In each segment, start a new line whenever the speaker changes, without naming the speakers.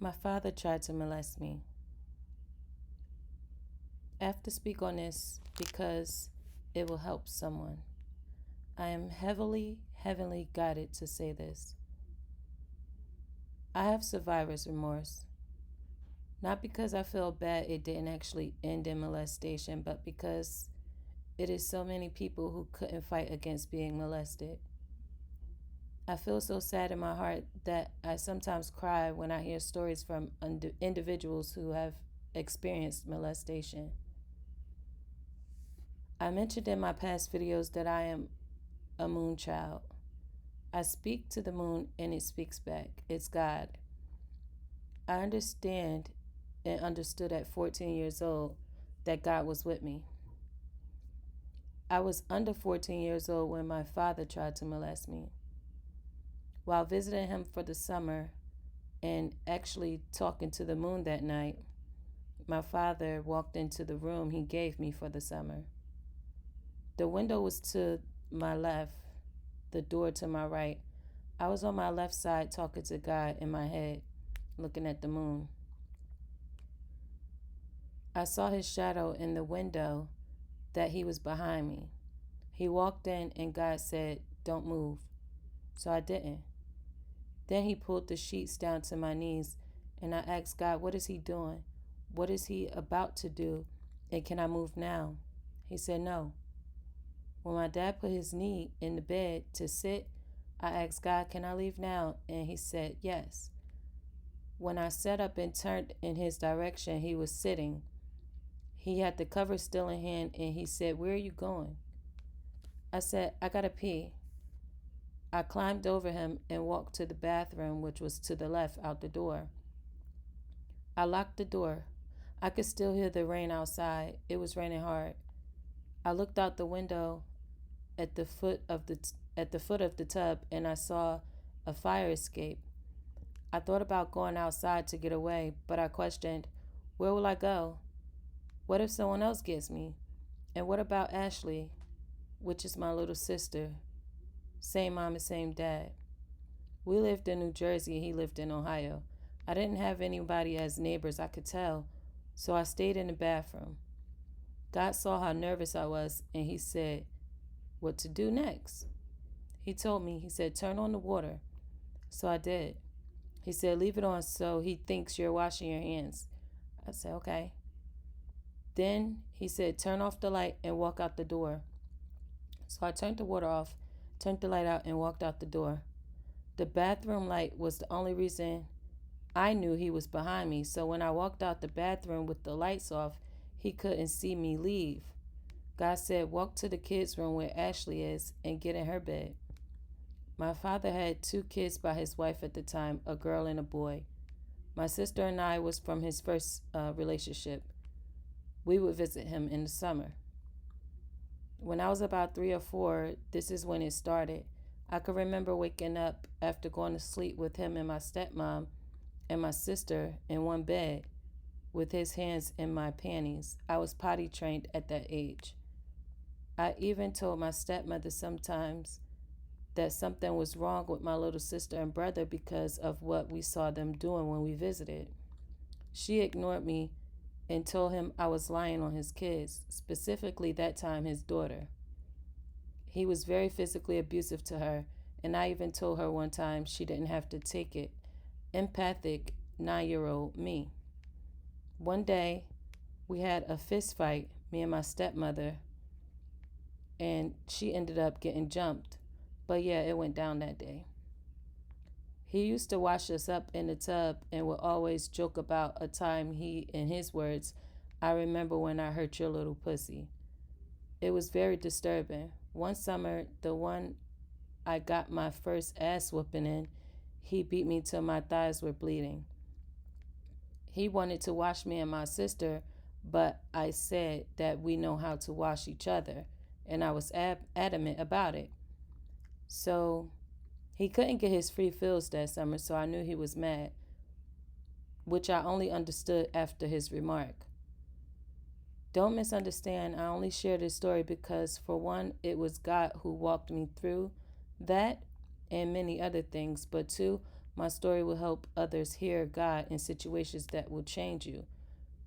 My father tried to molest me. I have to speak on this because it will help someone. I am heavily guided to say this. I have survivor's remorse. Not because I feel bad it didn't actually end in molestation, but because it is so many people who couldn't fight against being molested. I feel so sad in my heart that I sometimes cry when I hear stories from individuals who have experienced molestation. I mentioned in my past videos that I am a moon child. I speak to the moon and it speaks back. It's God. I understand and understood at 14 years old that God was with me. I was under 14 years old when my father tried to molest me. While visiting him for the summer and actually talking to the moon that night, my father walked into the room he gave me for the summer. The window was to my left, the door to my right. I was on my left side talking to God in my head, looking at the moon. I saw his shadow in the window that he was behind me. He walked in and God said, "Don't move." So I didn't. Then he pulled the sheets down to my knees and I asked God, what is he doing? What is he about to do? And can I move now? He said no. When my dad put his knee in the bed to sit, I asked God, can I leave now? And he said yes. When I sat up and turned in his direction, he was sitting. He had the cover still in hand and he said, "Where are you going?" I said, "I gotta pee." I climbed over him and walked to the bathroom, which was to the left out the door. I locked the door. I could still hear the rain outside. It was raining hard. I looked out the window at the foot of the tub and I saw a fire escape. I thought about going outside to get away, but I questioned, where will I go? What if someone else gets me? And what about Ashley, which is my little sister? Same mom and same dad. We lived in New Jersey and he lived in Ohio. I didn't have anybody as neighbors I could tell, so I stayed in the bathroom. God saw how nervous I was and he said, what to do next? He told me, he said, turn on the water. So I did. He said, leave it on so he thinks you're washing your hands. I said, okay. Then he said, turn off the light and walk out the door. So I turned the water off, turned the light out, and walked out the door. The bathroom light was the only reason I knew he was behind me. So when I walked out the bathroom with the lights off, he couldn't see me leave. God said, walk to the kids' room where Ashley is and get in her bed. My father had 2 kids by his wife at the time, a girl and a boy. My sister and I was from his first relationship. We would visit him in the summer. When I was about 3 or 4, this is when it started. I could remember waking up after going to sleep with him and my stepmom and my sister in one bed with his hands in my panties. I was potty trained at that age. I even told my stepmother sometimes that something was wrong with my little sister and brother because of what we saw them doing when we visited. She ignored me and told him I was lying on his kids, specifically that time his daughter. He was very physically abusive to her, and I even told her one time she didn't have to take it. Empathic 9-year-old me. One day, we had a fist fight, me and my stepmother, and she ended up getting jumped. But yeah, it went down that day. He used to wash us up in the tub and would always joke about a time he, in his words, I remember when I hurt your little pussy. It was very disturbing. One summer, the one I got my first ass whooping in, he beat me till my thighs were bleeding. He wanted to wash me and my sister, but I said that we know how to wash each other, and I was adamant about it. So he couldn't get his free fills that summer, so I knew he was mad, which I only understood after his remark. Don't misunderstand, I only share this story because, for one, it was God who walked me through that and many other things, but 2, My story will help others hear God in situations that will change you.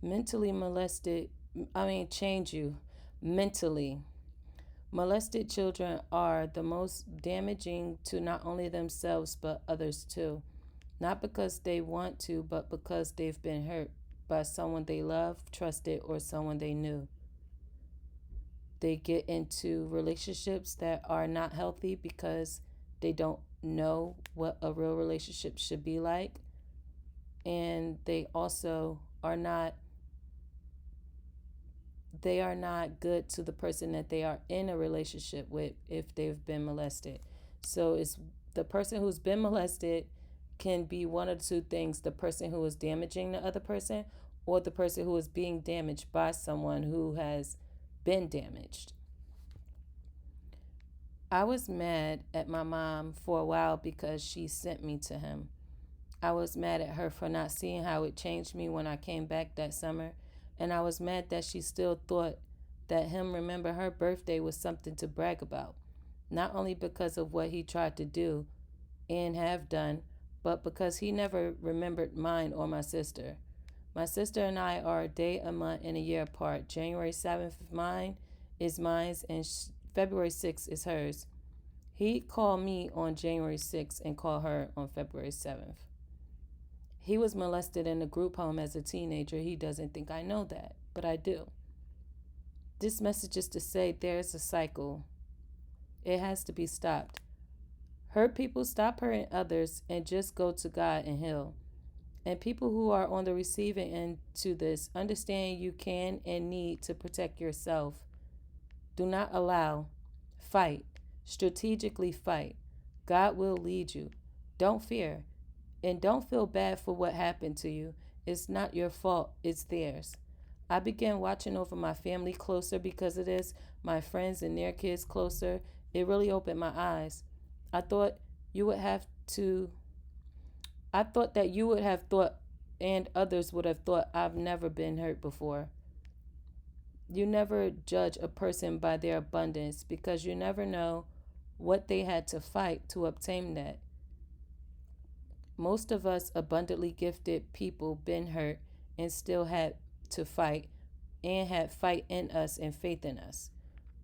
Mentally molested, change you mentally. Molested children are the most damaging to not only themselves but others too. Not because they want to, but because they've been hurt by someone they love, trusted, or someone they knew. They get into relationships that are not healthy because they don't know what a real relationship should be like. And they are not good to the person that they are in a relationship with if they've been molested. So it's the person who's been molested can be one of the two things: the person who is damaging the other person, or the person who is being damaged by someone who has been damaged. I was mad at my mom for a while because she sent me to him. I was mad at her for not seeing how it changed me when I came back that summer. And I was mad that she still thought that him remember her birthday was something to brag about. Not only because of what he tried to do and have done, but because he never remembered mine or my sister. My sister and I are a day, a month, and a year apart. January 7th is mine, and February 6th is hers. He called me on January 6th and called her on February 7th. He was molested in a group home as a teenager. He doesn't think I know that, but I do. This message is to say there's a cycle. It has to be stopped. Hurt people, stop hurting others and just go to God and heal. And people who are on the receiving end to this, understand you can and need to protect yourself. Do not allow. Fight. Strategically fight. God will lead you. Don't fear. And don't feel bad for what happened to you. It's not your fault, it's theirs. I began watching over my family closer because of this, my friends and their kids closer. It really opened my eyes. I thought you would have to I thought that you would have thought and others would have thought I've never been hurt before. You never judge a person by their abundance because you never know what they had to fight to obtain that. Most of us abundantly gifted people been hurt and still had to fight and had fight in us and faith in us.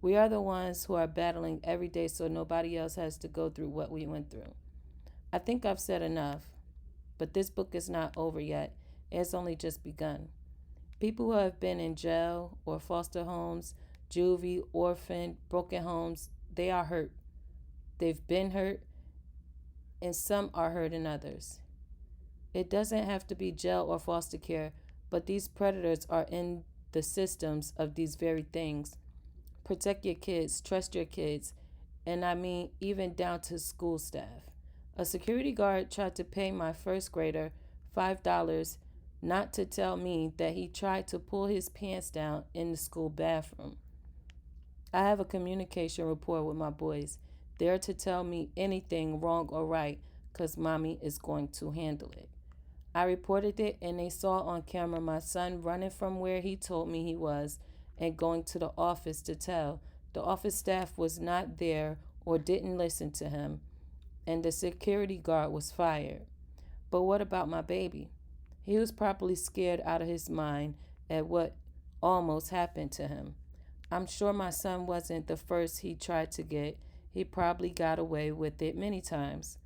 We are the ones who are battling every day so nobody else has to go through what we went through. I think I've said enough, but this book is not over yet. It's only just begun. People who have been in jail or foster homes, juvie, orphan, broken homes, they are hurt. They've been hurt, and some are hurting others. It doesn't have to be jail or foster care, but these predators are in the systems of these very things. Protect your kids, trust your kids, and I mean even down to school staff. A security guard tried to pay my first grader $5 not to tell me that he tried to pull his pants down in the school bathroom. I have a communication rapport with my boys. They're to tell me anything wrong or right because mommy is going to handle it. I reported it and they saw on camera my son running from where he told me he was and going to the office to tell. The office staff was not there or didn't listen to him, and the security guard was fired. But what about my baby? He was probably scared out of his mind at what almost happened to him. I'm sure my son wasn't the first he tried to get. He probably got away with it many times.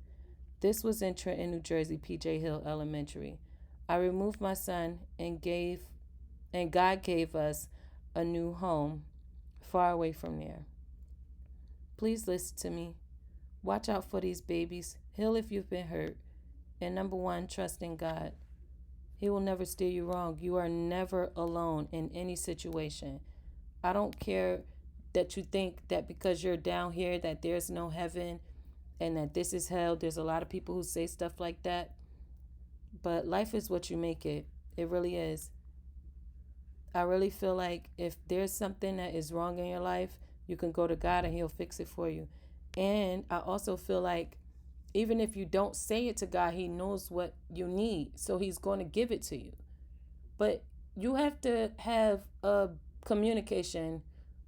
This was in Trenton, New Jersey, P.J. Hill Elementary. I removed my son and God gave us a new home far away from there. Please listen to me. Watch out for these babies. Heal if you've been hurt. And number one, trust in God. He will never steer you wrong. You are never alone in any situation. I don't care that you think that because you're down here that there's no heaven and that this is hell. There's a lot of people who say stuff like that. But life is what you make it. It really is. I really feel like if there's something that is wrong in your life, you can go to God and he'll fix it for you. And I also feel like even if you don't say it to God, he knows what you need. So he's going to give it to you. But you have to have a communication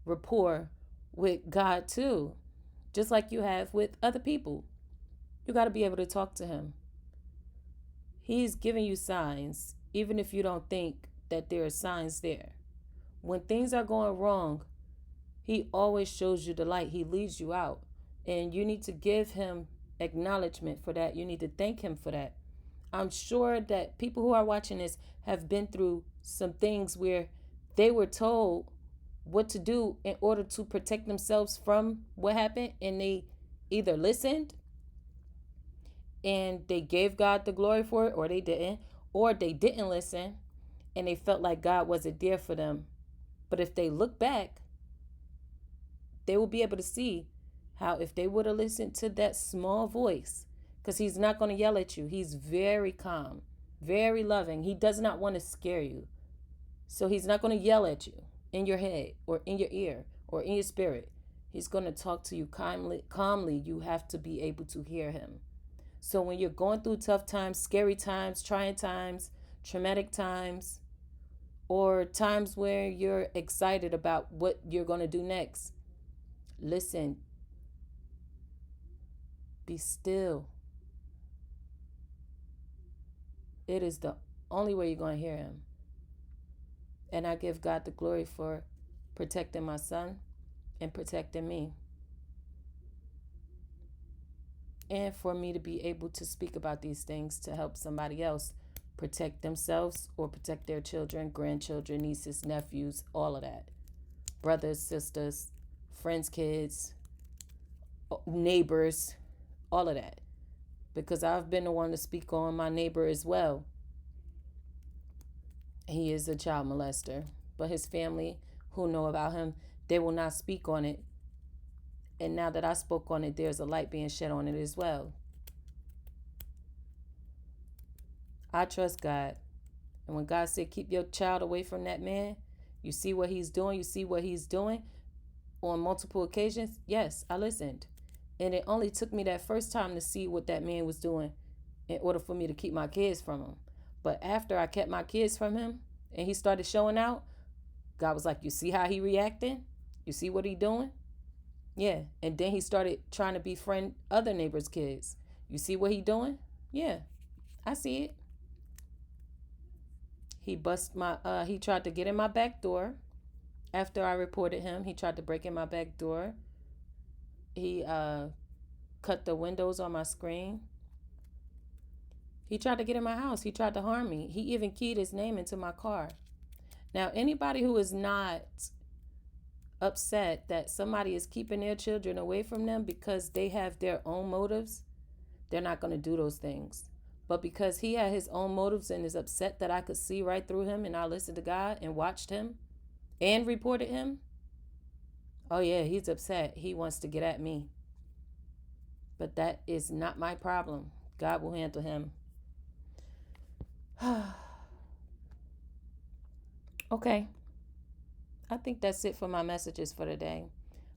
rapport with God too, just like you have with other people. You got to be able to talk to him. He's giving you signs, even if you don't think that there are signs there. When things are going wrong, he always shows you the light. He leads you out. And you need to give him acknowledgement for that. You need to thank him for that. I'm sure that people who are watching this have been through some things where they were told what to do in order to protect themselves from what happened, and they either listened and they gave God the glory for it, or they didn't listen and they felt like God wasn't there for them. But if they look back, they will be able to see how if they would have listened to that small voice, because he's not going to yell at you. He's very calm, very loving. He does not want to scare you. So he's not going to yell at you in your head or in your ear or in your spirit. He's going to talk to you calmly. You have to be able to hear him. So when you're going through tough times, scary times, trying times, traumatic times, or times where you're excited about what you're going to do next, listen, be still. It is the only way you're going to hear him. And I give God the glory for protecting my son and protecting me. And for me to be able to speak about these things to help somebody else protect themselves or protect their children, grandchildren, nieces, nephews, all of that. Brothers, sisters, friends, kids, neighbors, all of that. Because I've been the one to speak on my neighbor as well. He is a child molester, but his family who know about him, they will not speak on it. And now that I spoke on it, there's a light being shed on it as well. I trust God. And when God said, keep your child away from that man, you see what he's doing, on multiple occasions. Yes, I listened. And it only took me that first time to see what that man was doing in order for me to keep my kids from him. But after I kept my kids from him and he started showing out, God was like, you see how he reacting? You see what he doing? Yeah. And then he started trying to befriend other neighbors' kids. You see what he doing? Yeah, I see it. He tried to get in my back door after I reported him. He tried to break in my back door. He cut the windows on my screen. He tried to get in my house. He tried to harm me. He even keyed his name into my car. Now, anybody who is not upset that somebody is keeping their children away from them because they have their own motives, they're not going to do those things. But because he had his own motives and is upset that I could see right through him and I listened to God and watched him and reported him, oh yeah, he's upset. He wants to get at me. But that is not my problem. God will handle him. Okay. I think that's it for my messages for today.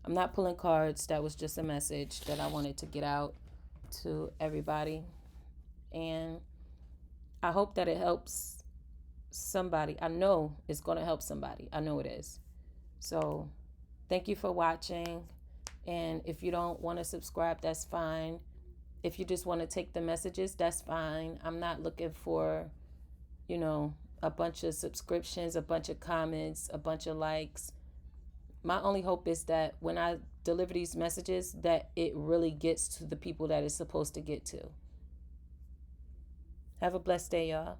I'm not pulling cards. That was just a message that I wanted to get out to everybody. And I hope that it helps somebody. I know it's going to help somebody. I know it is. So thank you for watching. And if you don't want to subscribe, that's fine. If you just want to take the messages, that's fine. I'm not looking for, a bunch of subscriptions, a bunch of comments, a bunch of likes. My only hope is that when I deliver these messages, that it really gets to the people that it's supposed to get to. Have a blessed day, y'all.